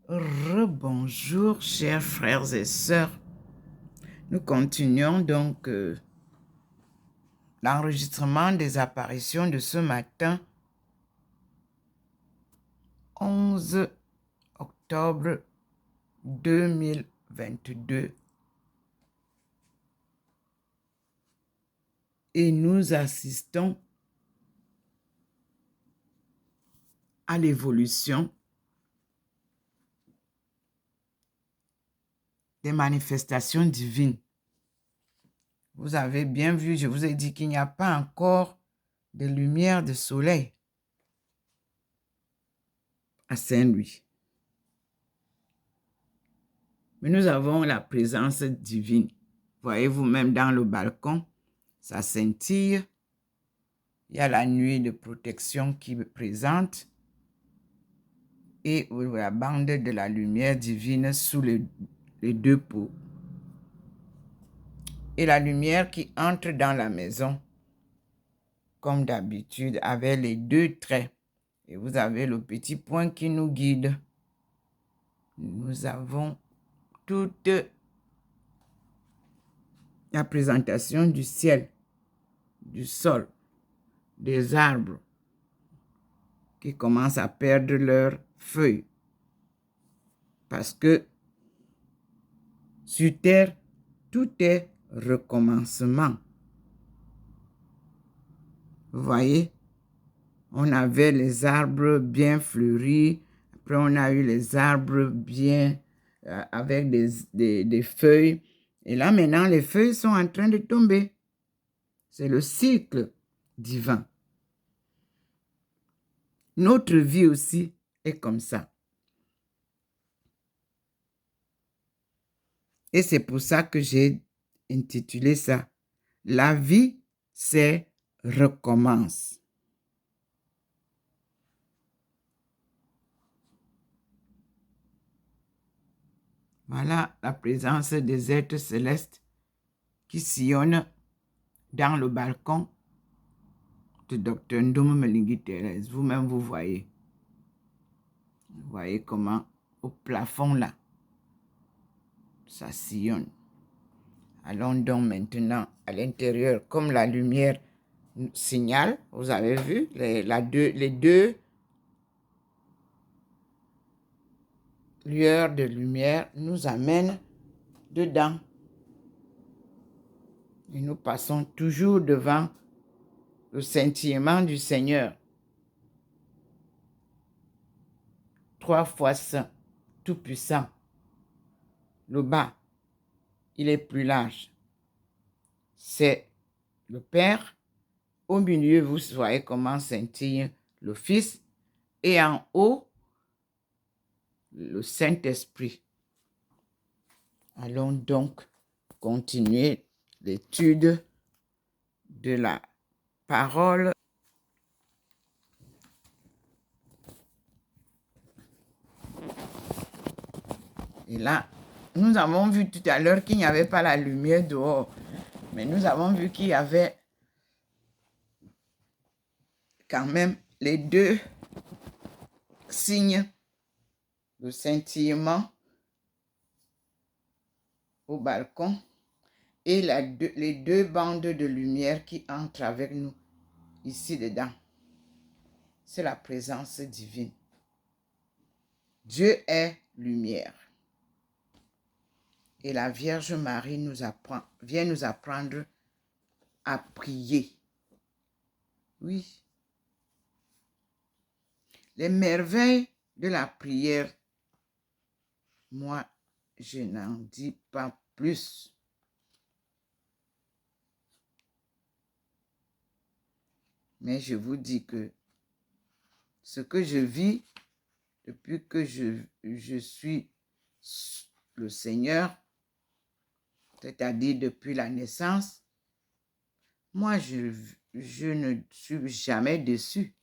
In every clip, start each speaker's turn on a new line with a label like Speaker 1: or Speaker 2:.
Speaker 1: Rebonjour, chers frères et sœurs. Nous continuons donc l'enregistrement des apparitions de ce matin, 11 octobre 2022. Et nous assistons à l'évolution des manifestations divines. Vous avez bien vu, je vous ai dit qu'il n'y a pas encore de lumière de soleil à Saint-Louis. Mais nous avons la présence divine. Voyez-vous, même dans le balcon, ça scintille. Il y a la nuit de protection qui est présente et la bande de la lumière divine sous les deux pots. Et la lumière qui entre dans la maison, comme d'habitude, avec les deux traits. Et vous avez le petit point qui nous guide. Nous avons toute la présentation du ciel, du sol, des arbres qui commencent à perdre leurs feuilles. Parce que sur terre, tout est recommencement. Vous voyez, on avait les arbres bien fleuris, après on a eu les arbres bien avec des feuilles. Et là maintenant, les feuilles sont en train de tomber. C'est le cycle divin. Notre vie aussi est comme ça. Et c'est pour ça que j'ai intitulé ça « La vie, c'est recommence ». Voilà la présence des êtres célestes qui sillonnent dans le balcon de Dr Ndoum Melingui Thérèse. Vous-même, vous voyez. Vous voyez comment au plafond là, ça sillonne. Allons donc maintenant à l'intérieur, comme la lumière signale, vous avez vu, les deux lueurs de lumière nous amènent dedans. Et nous passons toujours devant le scintillement du Seigneur. 3 fois saint, tout puissant. Le bas, il est plus large. C'est le Père. Au milieu, vous voyez comment scintille le Fils. Et en haut, le Saint-Esprit. Allons donc continuer l'étude de la parole. Et là, nous avons vu tout à l'heure qu'il n'y avait pas la lumière dehors. Mais nous avons vu qu'il y avait quand même les deux signes de scintillement au balcon et les deux bandes de lumière qui entrent avec nous ici dedans. C'est la présence divine. Dieu est lumière. Et la Vierge Marie vient nous apprendre à prier. Oui. Les merveilles de la prière, moi, je n'en dis pas plus. Mais je vous dis que ce que je vis depuis que je suis le Seigneur, c'est-à-dire depuis la naissance, moi, je ne suis jamais déçu.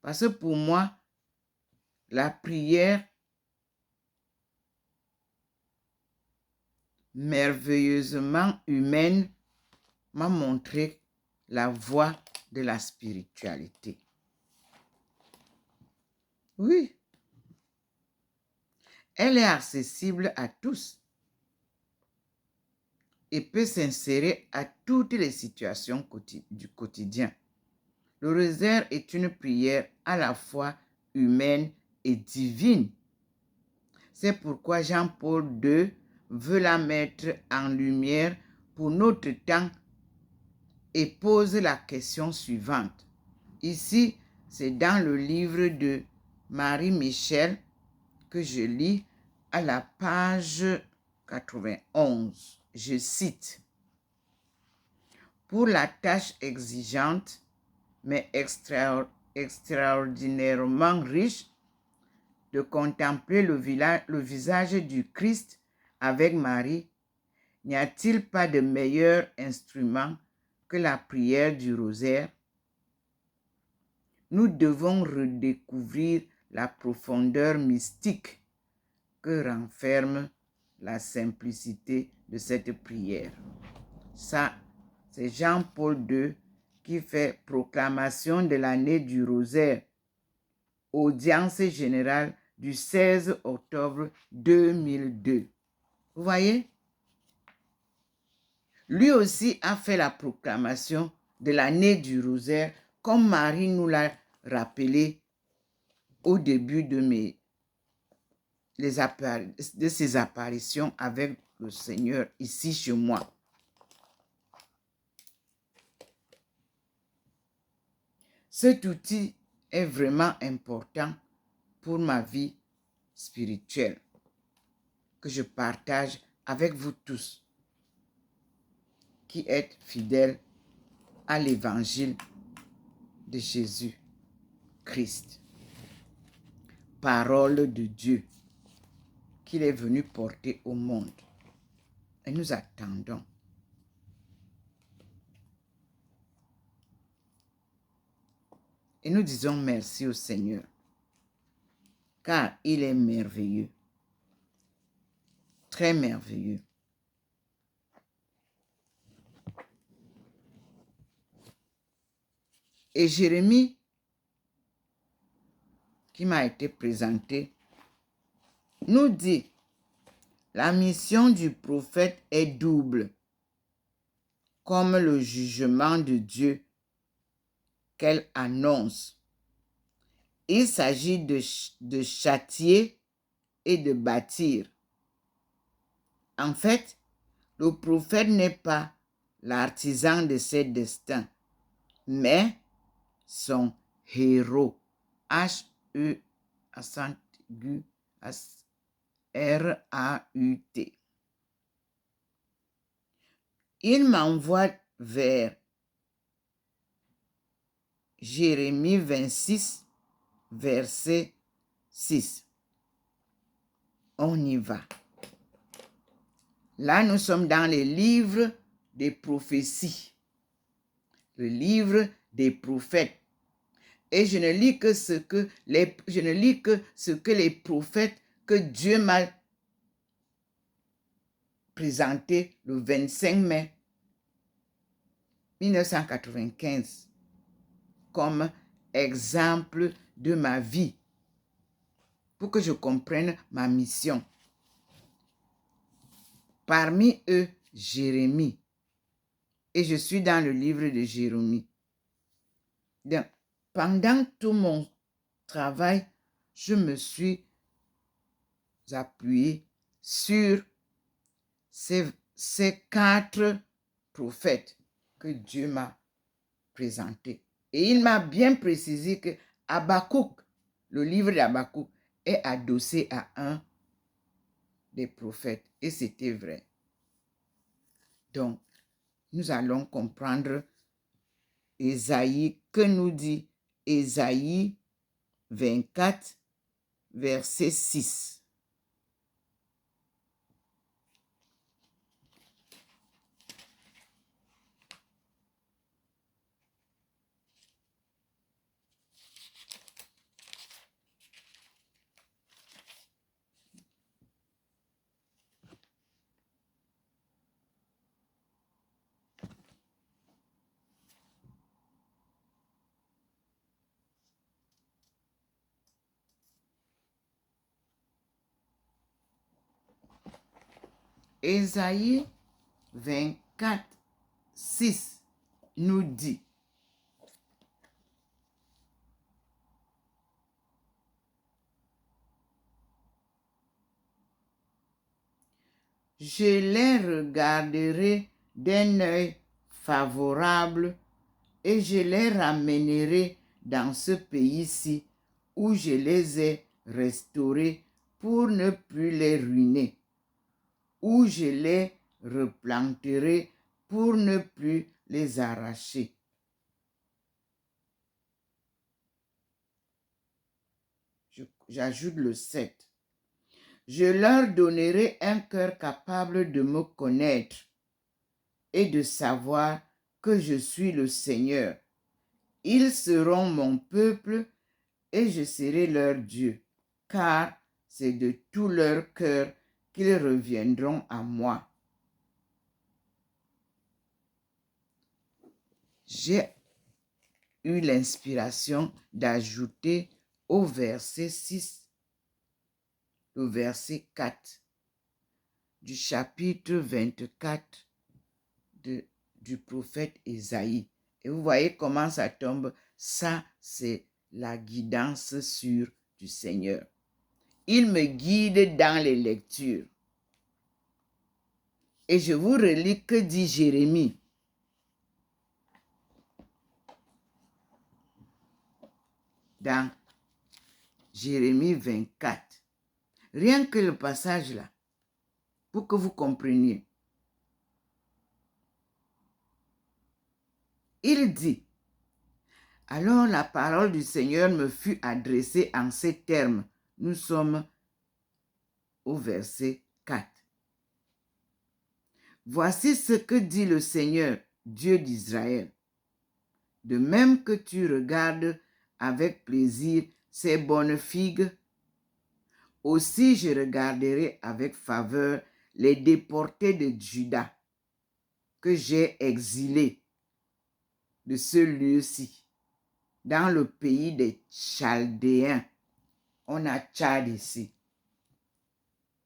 Speaker 1: Parce que pour moi, la prière merveilleusement humaine m'a montré la voie de la spiritualité. Oui. Elle est accessible à tous et peut s'insérer à toutes les situations du quotidien. Le rosaire est une prière à la fois humaine et divine. C'est pourquoi Jean-Paul II veut la mettre en lumière pour notre temps et pose la question suivante. Ici, c'est dans le livre de Marie-Michel que je lis à la page 91. Je cite. Pour la tâche exigeante, mais extraordinairement riche, de contempler le visage du Christ avec Marie, n'y a-t-il pas de meilleur instrument que la prière du rosaire? Nous devons redécouvrir la profondeur mystique que renferme la simplicité de cette prière. Ça, c'est Jean-Paul II qui fait proclamation de l'année du rosaire, audience générale du 16 octobre 2002. Vous voyez? Lui aussi a fait la proclamation de l'année du rosaire, comme Marie nous l'a rappelé au début de ses apparitions avec le Seigneur ici chez moi. Cet outil est vraiment important pour ma vie spirituelle que je partage avec vous tous qui êtes fidèles à l'évangile de Jésus-Christ. Parole de Dieu qu'il est venu porter au monde. Et nous attendons. Et nous disons merci au Seigneur, car il est merveilleux, très merveilleux. Et Jérémie, qui m'a été présenté, nous dit, la mission du prophète est double, comme le jugement de Dieu qu'elle annonce. Il s'agit de châtier et de bâtir. En fait, le prophète n'est pas l'artisan de ses destins, mais son héros. H-E accent aigu R-A-U-T. Il m'envoie vers Jérémie 26, verset 6. On y va. Là, nous sommes dans les livres des prophéties, le livre des prophètes. Et je ne lis que ce que les prophètes que Dieu m'a présenté le 25 mai 1995 comme exemple de ma vie pour que je comprenne ma mission. Parmi eux, Jérémie. Et je suis dans le livre de Jérémie. Donc, pendant tout mon travail, je me suis appuyé sur ces 4 prophètes que Dieu m'a présentés. Et il m'a bien précisé que Habakkuk, le livre d'Habakkuk, est adossé à un des prophètes. Et c'était vrai. Donc, nous allons comprendre Ésaïe, que nous dit Ésaïe 24, verset 6. Ésaïe 24, 6 nous dit: je les regarderai d'un œil favorable et je les ramènerai dans ce pays-ci où je les ai restaurés pour ne plus les ruiner, où je les replanterai pour ne plus les arracher. J'ajoute le 7. Je leur donnerai un cœur capable de me connaître et de savoir que je suis le Seigneur. Ils seront mon peuple et je serai leur Dieu, car c'est de tout leur cœur qu'ils reviendront à moi. J'ai eu l'inspiration d'ajouter au verset 6, le verset 4 du chapitre 24 du prophète Ésaïe. Et vous voyez comment ça tombe. Ça, c'est la guidance sûre du Seigneur. Il me guide dans les lectures. Et je vous relis que dit Jérémie. Dans Jérémie 24. Rien que le passage là, pour que vous compreniez. Il dit: alors la parole du Seigneur me fut adressée en ces termes. Nous sommes au verset 4. Voici ce que dit le Seigneur, Dieu d'Israël. De même que tu regardes avec plaisir ces bonnes figues, aussi je regarderai avec faveur les déportés de Juda que j'ai exilés de ce lieu-ci, dans le pays des Chaldéens. On a Tchad ici.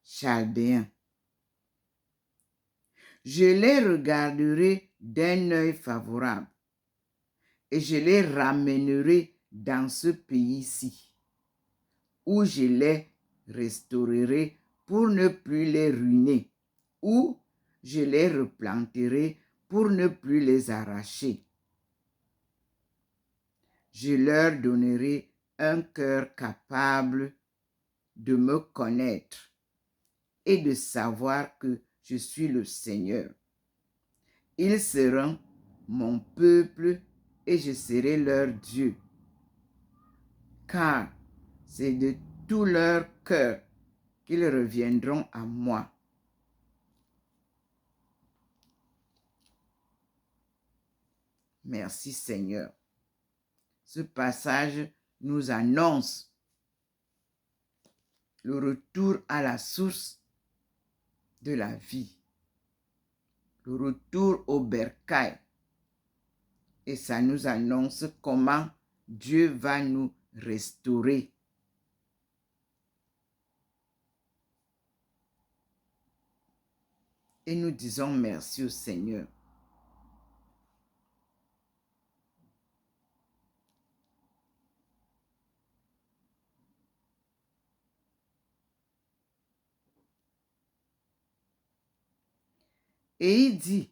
Speaker 1: Chaldéens. Je les regarderai d'un œil favorable et je les ramènerai dans ce pays-ci, où je les restaurerai pour ne plus les ruiner, où je les replanterai pour ne plus les arracher. Je leur donnerai un cœur capable de me connaître et de savoir que je suis le Seigneur. Ils seront mon peuple et je serai leur Dieu, car c'est de tout leur cœur qu'ils reviendront à moi. Merci Seigneur. Ce passage nous annonce le retour à la source de la vie, le retour au bercail. Et ça nous annonce comment Dieu va nous restaurer. Et nous disons merci au Seigneur. Et il dit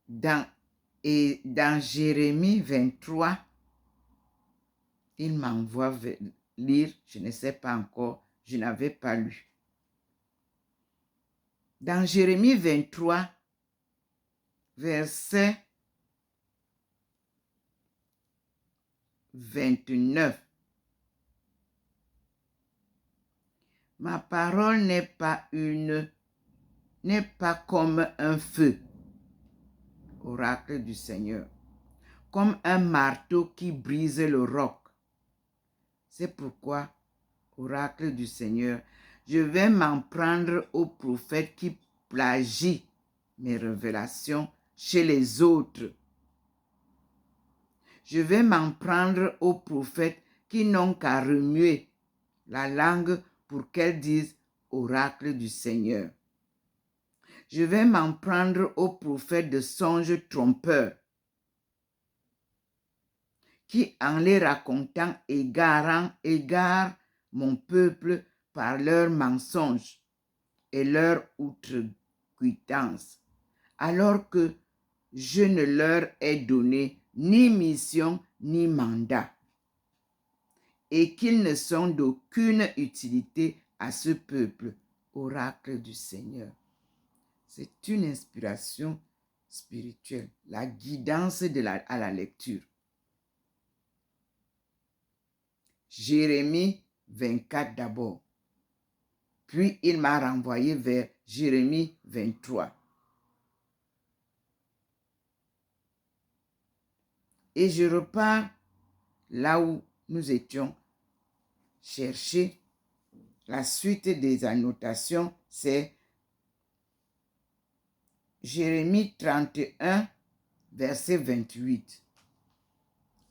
Speaker 1: dans Jérémie 23, il m'envoie lire, je ne sais pas encore, je n'avais pas lu. Dans Jérémie 23, verset 29, ma parole n'est pas comme un feu, oracle du Seigneur, comme un marteau qui brise le roc. C'est pourquoi, oracle du Seigneur, je vais m'en prendre aux prophètes qui plagient mes révélations chez les autres. Je vais m'en prendre aux prophètes qui n'ont qu'à remuer la langue pour qu'elles disent oracle du Seigneur. Je vais m'en prendre aux prophètes de songes trompeurs qui, en les racontant, égarent mon peuple par leurs mensonges et leur outrecuidance, alors que je ne leur ai donné ni mission ni mandat, et qu'ils ne sont d'aucune utilité à ce peuple, oracle du Seigneur. C'est une inspiration spirituelle, la guidance à la lecture. Jérémie 24 d'abord. Puis il m'a renvoyé vers Jérémie 23. Et je repars là où nous étions. Chercher la suite des annotations, c'est Jérémie 31, verset 28.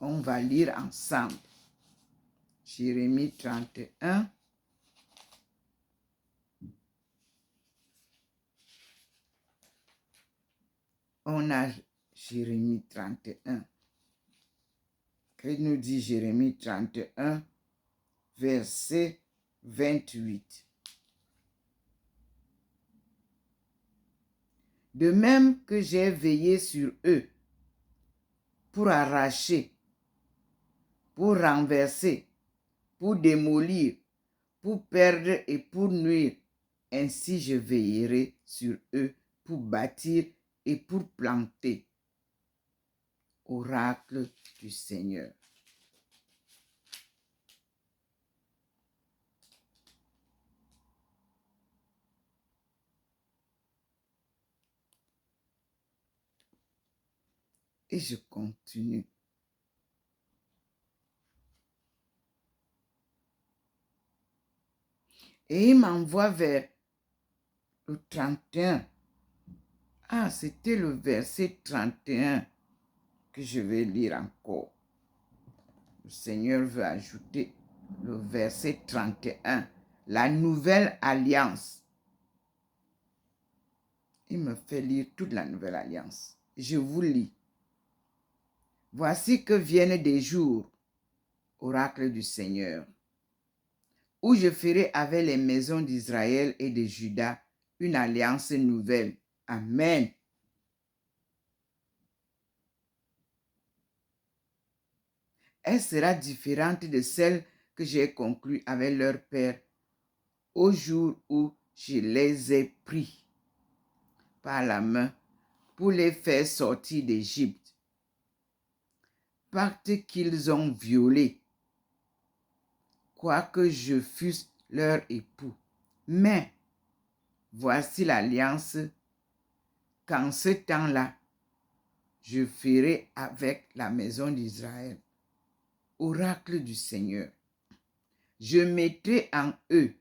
Speaker 1: On va lire ensemble. Jérémie 31. On a Jérémie 31. Que nous dit Jérémie 31, verset 28. De même que j'ai veillé sur eux pour arracher, pour renverser, pour démolir, pour perdre et pour nuire, ainsi je veillerai sur eux pour bâtir et pour planter. Oracle du Seigneur. Et je continue. Et il m'envoie vers le 31. Ah, c'était le verset 31 que je vais lire encore. Le Seigneur veut ajouter le verset 31. La nouvelle alliance. Il me fait lire toute la nouvelle alliance. Je vous lis. Voici que viennent des jours, oracle du Seigneur, où je ferai avec les maisons d'Israël et de Juda une alliance nouvelle. Amen. Elle sera différente de celle que j'ai conclue avec leur père au jour où je les ai pris par la main pour les faire sortir d'Égypte. Pacte qu'ils ont violé, quoique je fusse leur époux. Mais voici l'alliance qu'en ce temps-là, je ferai avec la maison d'Israël. Oracle du Seigneur. Je mettrai en eux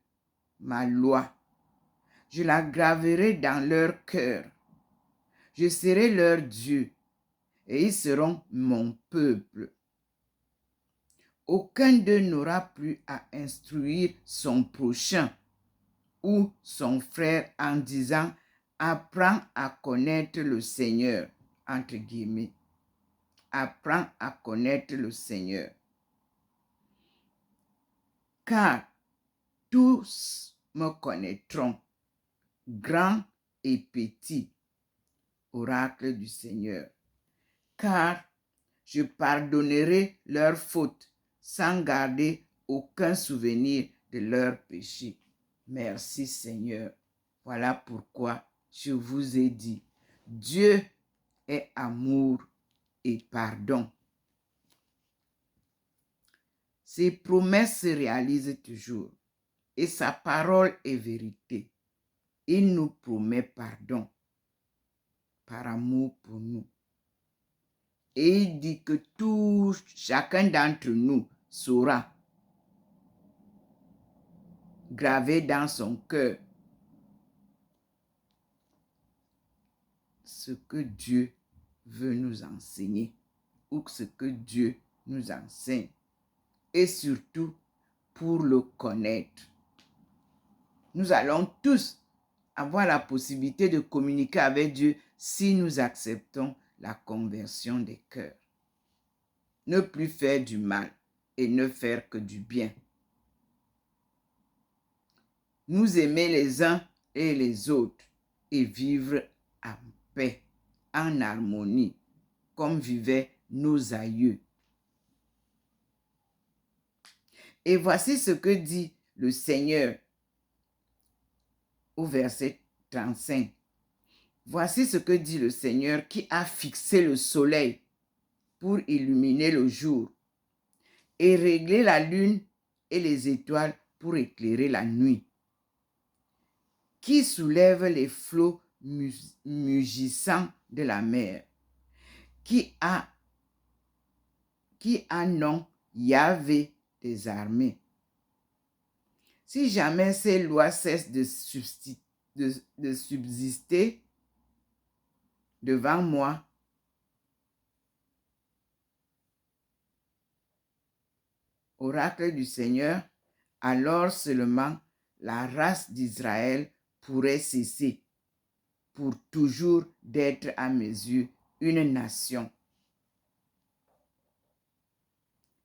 Speaker 1: ma loi. Je la graverai dans leur cœur. Je serai leur Dieu et ils seront mon peuple. Aucun d'eux n'aura plus à instruire son prochain ou son frère en disant « Apprends à connaître le Seigneur » entre guillemets. Apprends à connaître le Seigneur. Car tous me connaîtront, grands et petits, oracle du Seigneur. Car je pardonnerai leurs fautes sans garder aucun souvenir de leurs péchés. Merci Seigneur. Voilà pourquoi je vous ai dit, Dieu est amour et pardon. Ses promesses se réalisent toujours et sa parole est vérité. Il nous promet pardon par amour pour nous. Et il dit que chacun d'entre nous saura graver dans son cœur ce que Dieu veut nous enseigner ou ce que Dieu nous enseigne. Et surtout pour le connaître. Nous allons tous avoir la possibilité de communiquer avec Dieu si nous acceptons la conversion des cœurs. Ne plus faire du mal et ne faire que du bien. Nous aimer les uns et les autres et vivre en paix, en harmonie, comme vivaient nos aïeux. Et voici ce que dit le Seigneur au verset 35. Voici ce que dit le Seigneur qui a fixé le soleil pour illuminer le jour et régler la lune et les étoiles pour éclairer la nuit, qui soulève les flots mugissants de la mer, qui a nom Yahvé des armées. Si jamais ces lois cessent de subsister devant moi, oracle du Seigneur, alors seulement la race d'Israël pourrait cesser pour toujours d'être à mes yeux une nation.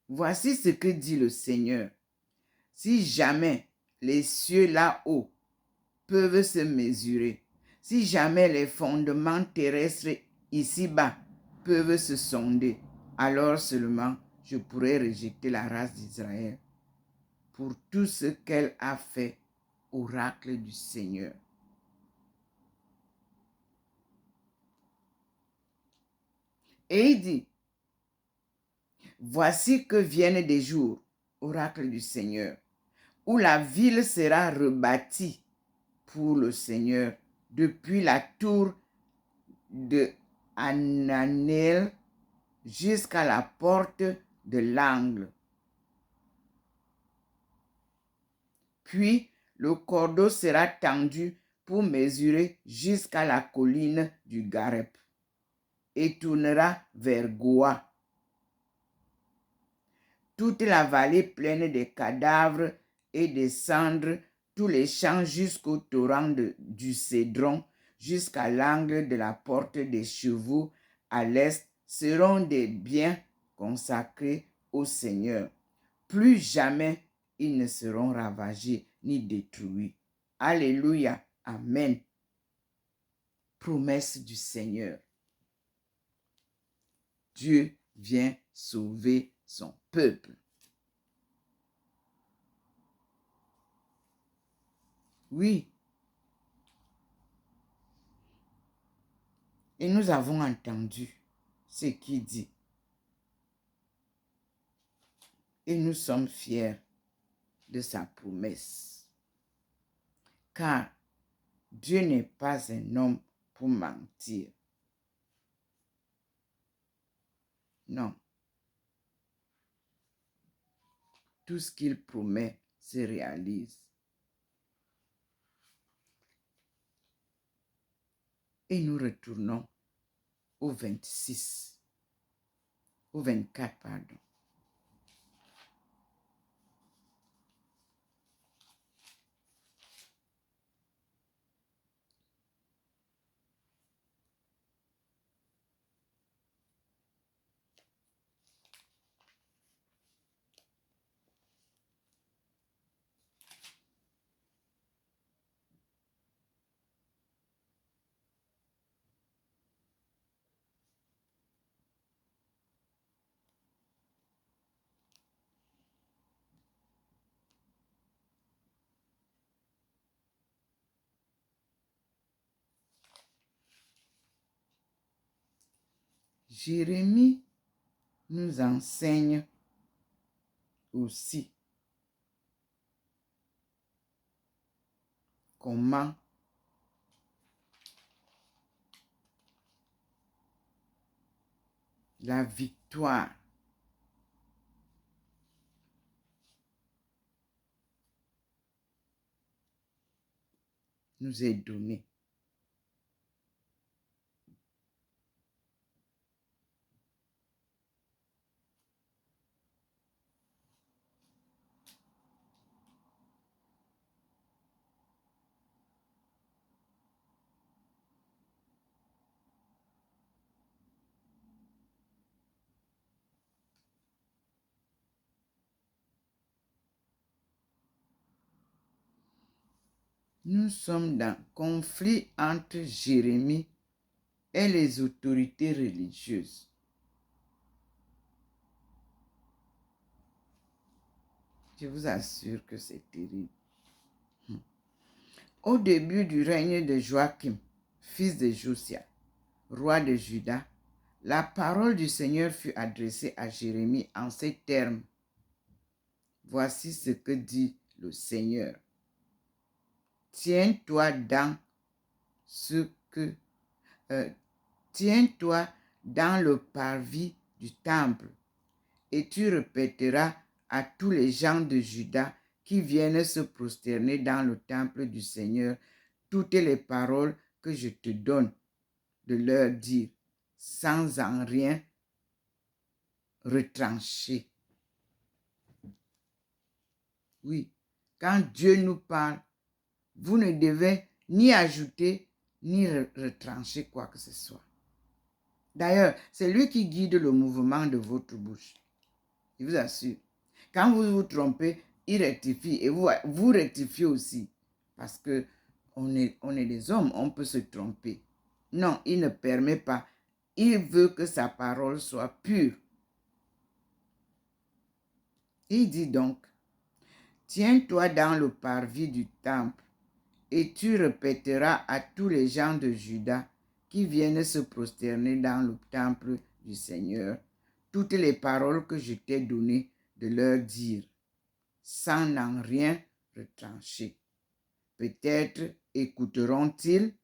Speaker 1: Voici ce que dit le Seigneur. Si jamais les cieux là-haut peuvent se mesurer, si jamais les fondements terrestres ici-bas peuvent se sonder, alors seulement je pourrai rejeter la race d'Israël pour tout ce qu'elle a fait, oracle du Seigneur. Et il dit, voici que viennent des jours, oracle du Seigneur, où la ville sera rebâtie pour le Seigneur depuis la tour de Hananel jusqu'à la porte de l'angle. Puis le cordeau sera tendu pour mesurer jusqu'à la colline du Gareb et tournera vers Goa. Toute la vallée pleine des cadavres et des cendres, tous les champs jusqu'au torrent du Cédron, jusqu'à l'angle de la porte des chevaux à l'est, seront des biens consacrés au Seigneur. Plus jamais ils ne seront ravagés ni détruits. Alléluia. Amen. Promesse du Seigneur. Dieu vient sauver son peuple. Oui. Et nous avons entendu ce qu'il dit. Et nous sommes fiers de sa promesse. Car Dieu n'est pas un homme pour mentir. Non. Tout ce qu'il promet se réalise. Et nous retournons au 26. Au 24, pardon. Jérémie nous enseigne aussi comment la victoire nous est donnée. Nous sommes dans conflit entre Jérémie et les autorités religieuses. Je vous assure que c'est terrible. Au début du règne de Joachim, fils de Josia, roi de Juda, la parole du Seigneur fut adressée à Jérémie en ces termes. Voici ce que dit le Seigneur. Tiens-toi dans tiens-toi dans le parvis du temple et tu répéteras à tous les gens de Juda qui viennent se prosterner dans le temple du Seigneur toutes les paroles que je te donne de leur dire, sans en rien retrancher. Oui, quand Dieu nous parle, vous ne devez ni ajouter ni retrancher quoi que ce soit. D'ailleurs, c'est lui qui guide le mouvement de votre bouche. Je vous assure. Quand vous vous trompez, il rectifie et vous rectifiez aussi. Parce que on est des hommes, on peut se tromper. Non, il ne permet pas. Il veut que sa parole soit pure. Il dit donc, tiens-toi dans le parvis du temple et tu répéteras à tous les gens de Juda qui viennent se prosterner dans le temple du Seigneur toutes les paroles que je t'ai données de leur dire, sans en rien retrancher. Peut-être écouteront-ils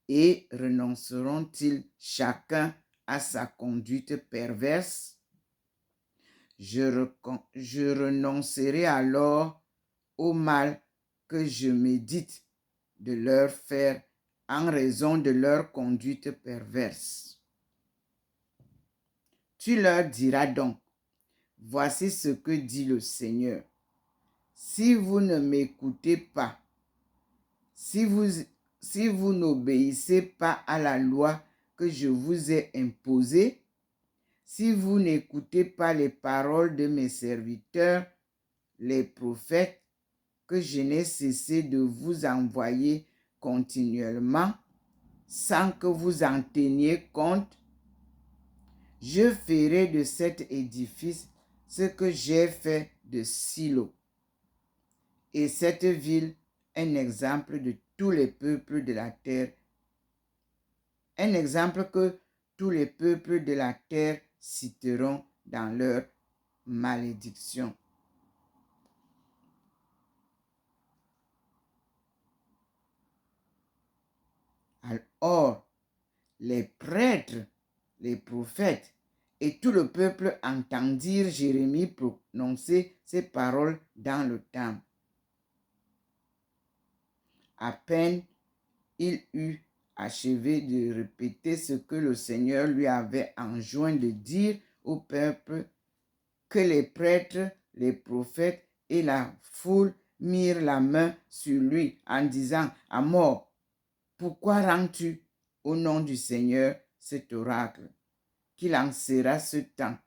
Speaker 1: et renonceront-ils chacun à sa conduite perverse? Je renoncerai alors au mal que je médite de leur faire en raison de leur conduite perverse. Tu leur diras donc, voici ce que dit le Seigneur. Si vous ne m'écoutez pas, si vous n'obéissez pas à la loi que je vous ai imposée, si vous n'écoutez pas les paroles de mes serviteurs, les prophètes, que je n'ai cessé de vous envoyer continuellement, sans que vous en teniez compte, je ferai de cet édifice ce que j'ai fait de Silo, et cette ville un exemple de tous les peuples de la terre, un exemple que tous les peuples de la terre citeront dans leur malédiction. Or, les prêtres, les prophètes et tout le peuple entendirent Jérémie prononcer ces paroles dans le temple. À peine il eut achevé de répéter ce que le Seigneur lui avait enjoint de dire au peuple, que les prêtres, les prophètes et la foule mirent la main sur lui en disant à mort, pourquoi rends-tu au nom du Seigneur cet oracle? Qu'il en sera ce temps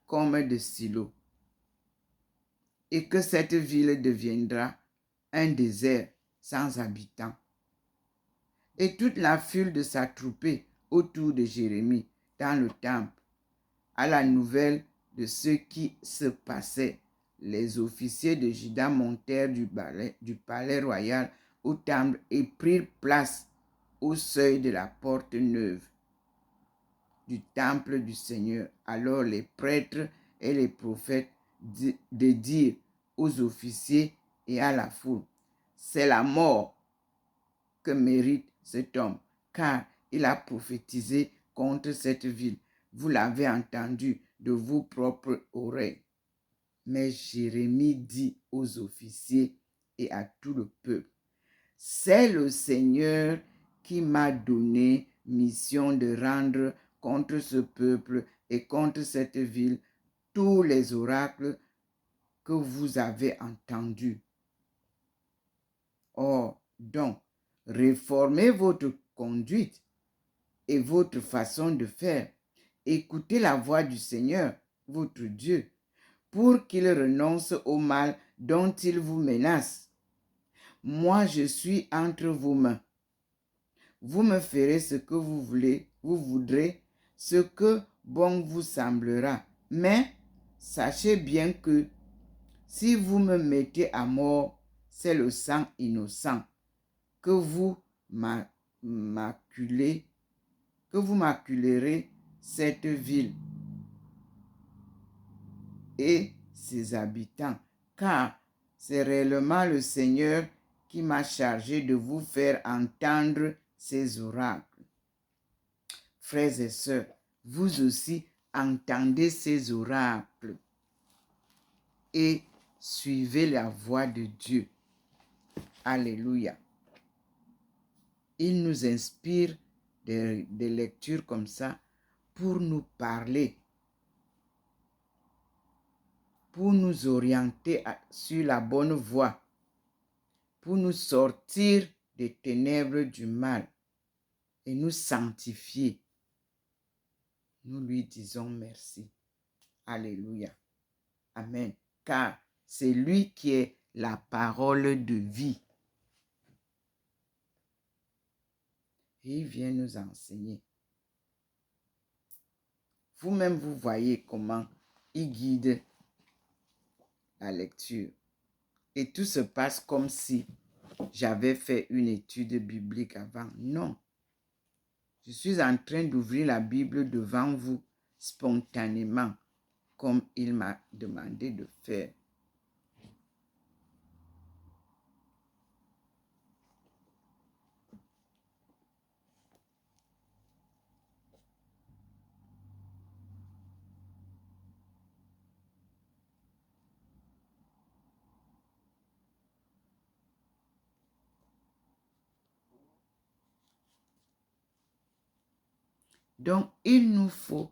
Speaker 1: comme de Silo, et que cette ville deviendra un désert sans habitants. Et toute la foule de s'attrouper autour de Jérémie dans le temple, à la nouvelle de ce qui se passait. Les officiers de Juda montèrent du palais royal au temple et prirent place au seuil de la porte neuve du temple du Seigneur. Alors les prêtres et les prophètes de dire aux officiers et à la foule, c'est la mort que mérite cet homme, car il a prophétisé contre cette ville. Vous l'avez entendu de vos propres oreilles. Mais Jérémie dit aux officiers et à tout le peuple, c'est le Seigneur qui m'a donné mission de rendre contre ce peuple et contre cette ville tous les oracles que vous avez entendus. Or, donc, réformez votre conduite et votre façon de faire. Écoutez la voix du Seigneur, votre Dieu. pour qu'ils renoncent au mal dont ils vous menacent. Moi, je suis entre vos mains. Vous me ferez ce que vous voudrez, ce que bon vous semblera. Mais sachez bien que si vous me mettez à mort, c'est le sang innocent que vous maculerez cette ville et ses habitants, car c'est réellement le Seigneur qui m'a chargé de vous faire entendre ces oracles. Frères et sœurs, vous aussi entendez ces oracles et suivez la voix de Dieu. Alléluia. Il nous inspire des lectures comme ça pour nous parler, pour nous orienter sur la bonne voie, pour nous sortir des ténèbres du mal et nous sanctifier. Nous lui disons merci. Alléluia. Amen. Car c'est lui qui est la parole de vie. Et il vient nous enseigner. Vous-même, vous voyez comment il guide la lecture. Et tout se passe comme si j'avais fait une étude biblique avant. Non. Je suis en train d'ouvrir la Bible devant vous spontanément, comme il m'a demandé de faire. Donc, il nous faut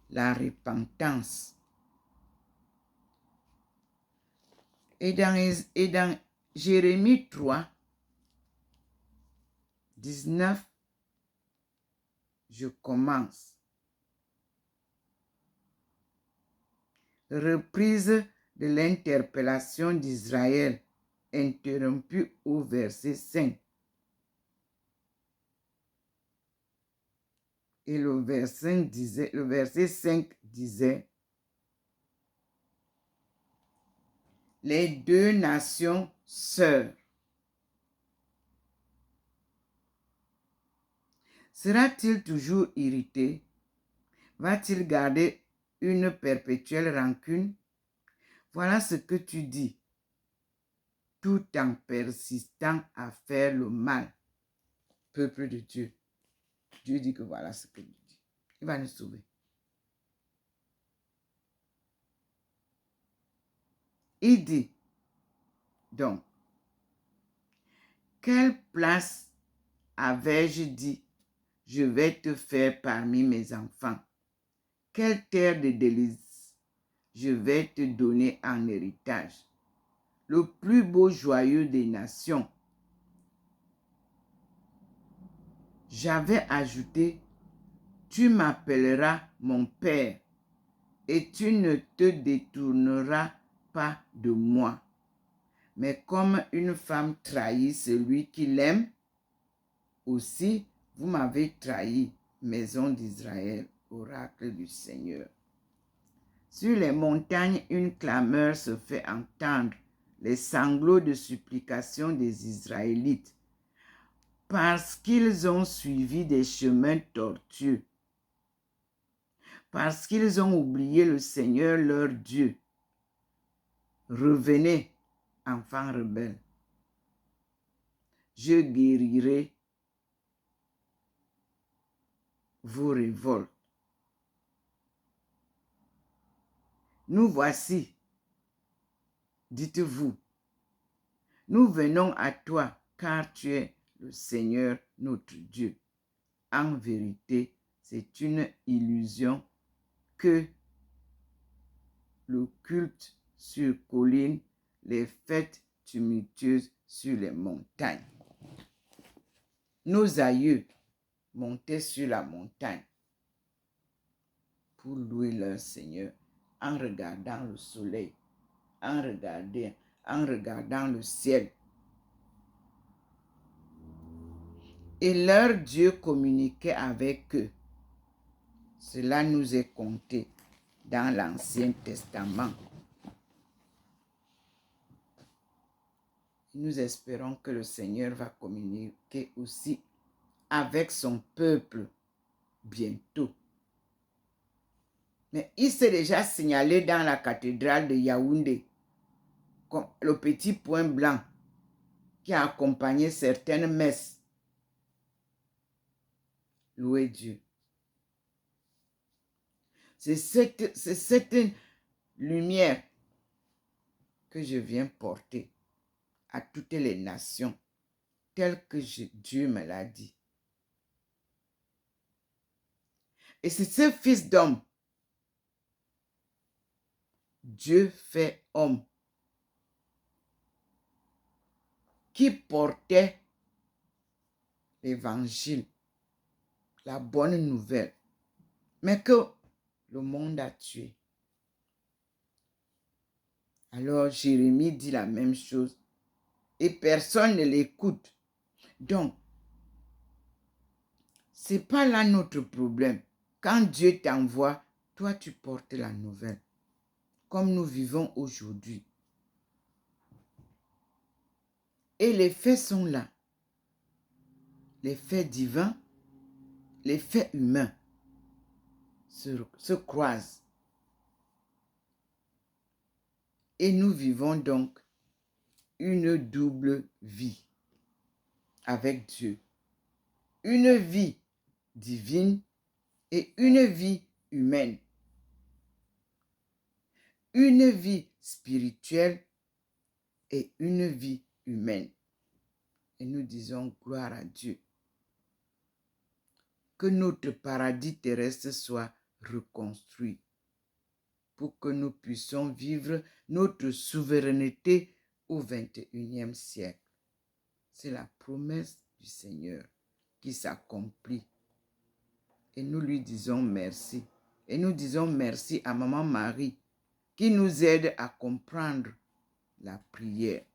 Speaker 1: la repentance. Et dans Jérémie 3, 19, je commence. Reprise de l'interpellation d'Israël, interrompue au verset 5. Et le verset 5 disait, les deux nations sœurs. Sera-t-il toujours irrité? Va-t-il garder une perpétuelle rancune? Voilà ce que tu dis, tout en persistant à faire le mal. Peuple de Dieu. Dieu dit que voilà ce que Dieu dit. Il va nous sauver. Il dit, donc, quelle place avais-je dit, je vais te faire parmi mes enfants? Quelle terre de délices je vais te donner en héritage? Le plus beau joyau des nations. J'avais ajouté, tu m'appelleras mon Père et tu ne te détourneras pas de moi. Mais comme une femme trahit celui qui l'aime, aussi vous m'avez trahi, maison d'Israël, oracle du Seigneur. Sur les montagnes, une clameur se fait entendre, les sanglots de supplication des Israélites, parce qu'ils ont suivi des chemins tortueux, parce qu'ils ont oublié le Seigneur leur Dieu. Revenez, enfants rebelles. Je guérirai vos révoltes. Nous voici, dites-vous, nous venons à toi, car tu es le Seigneur notre Dieu. En vérité, c'est une illusion que le culte sur colline, les fêtes tumultueuses sur les montagnes. Nos aïeux montaient sur la montagne pour louer leur Seigneur en regardant le soleil, en regardant le ciel. Et leur Dieu communiquait avec eux. Cela nous est compté dans l'Ancien Testament. Nous espérons que le Seigneur va communiquer aussi avec son peuple bientôt. Mais il s'est déjà signalé dans la cathédrale de Yaoundé, comme le petit point blanc qui a accompagné certaines messes. Louez Dieu. C'est cette lumière que je viens porter à toutes les nations, telles que Dieu me l'a dit. Et c'est ce fils d'homme, Dieu fait homme, qui portait l'évangile, la bonne nouvelle, mais que le monde a tué. Alors Jérémie dit la même chose et personne ne l'écoute. Donc, ce n'est pas là notre problème. Quand Dieu t'envoie, toi tu portes la nouvelle, comme nous vivons aujourd'hui. Et les faits sont là. Les faits divins, les faits humains se croisent. Et nous vivons donc une double vie avec Dieu. Une vie divine et une vie humaine. Une vie spirituelle et une vie humaine. Et nous disons gloire à Dieu. Que notre paradis terrestre soit reconstruit pour que nous puissions vivre notre souveraineté au 21e siècle. C'est la promesse du Seigneur qui s'accomplit. Et nous lui disons merci. Et nous disons merci à Maman Marie qui nous aide à comprendre la prière.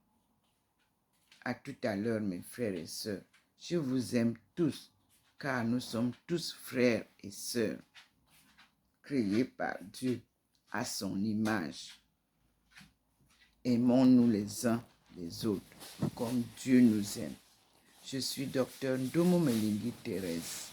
Speaker 1: À tout à l'heure, mes frères et sœurs. Je vous aime tous, car nous sommes tous frères et sœurs, créés par Dieu à son image. Aimons-nous les uns les autres, comme Dieu nous aime. Je suis Dr Ndomo Melingi Thérèse.